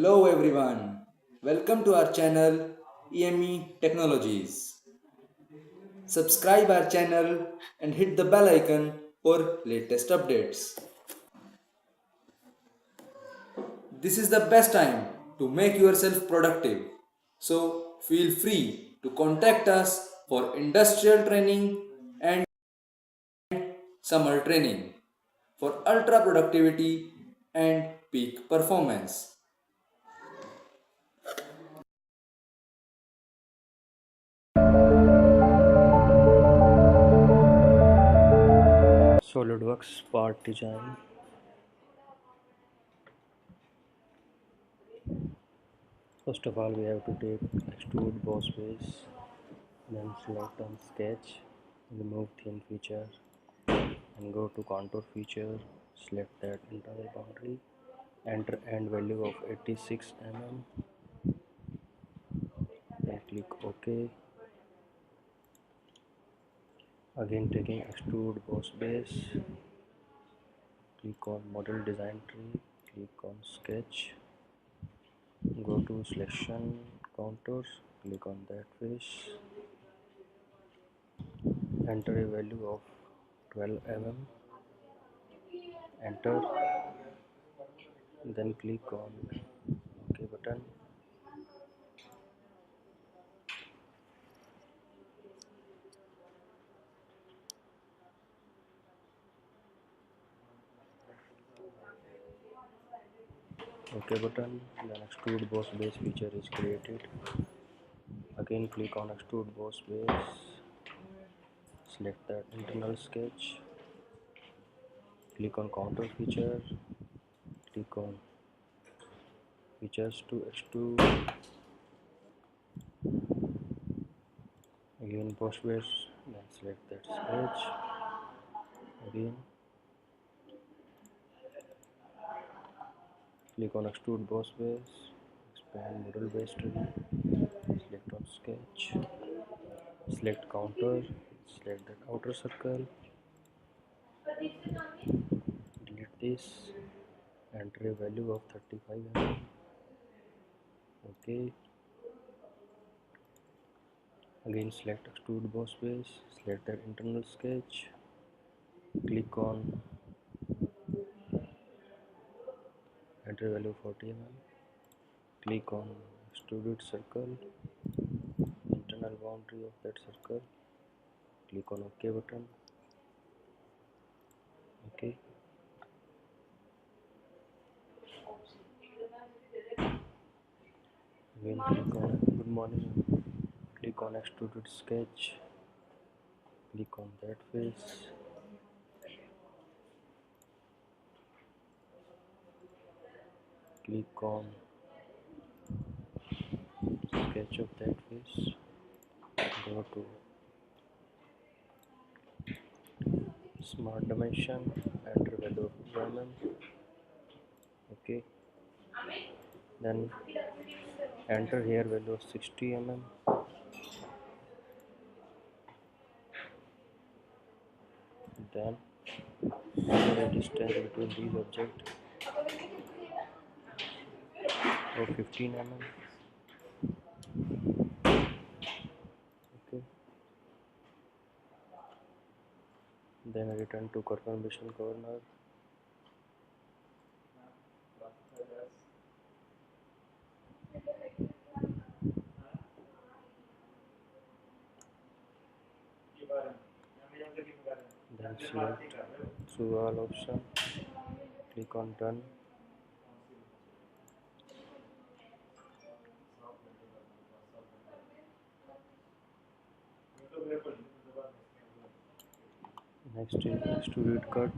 Hello everyone. Welcome to our channel EME Technologies. Subscribe our channel and hit the bell icon for latest updates. This is the best time to make yourself productive. So feel free to contact us for industrial training and summer training for ultra productivity and peak performance. SolidWorks part design. First of all, we have to take extrude boss base, then select on sketch, remove thin feature, and go to contour feature. Select that internal boundary. Enter end value of 86 mm. Then click OK. Again, taking extrude boss base. Click on model design tree. Click on sketch. Go to selection contours. Click on that face. Enter a value of 12 mm, enter, then click on OK button. OK button, then extrude boss base feature is created. Again click on extrude boss base, select that internal sketch, click on contour feature, click on features to extrude, again boss base, then select that sketch, again click on extrude boss base, expand model base tree, select on sketch, select contour, select that outer circle, delete this, enter a value of 35 mm, OK. Again select extrude boss base, select that internal sketch, click on enter value 40 mm, click on extruded circle, internal boundary of that circle, click on OK button, OK. Again click on good morning, click on extruded sketch, click on that face, click on sketch of that face, go to smart dimension, enter value of 2 mm, OK. Then enter here value of 60 mm, then enter a distance between these objects of 15 mm, okay. Then return to confirmation corner, then select through all option, click on done. Next is extrude cut.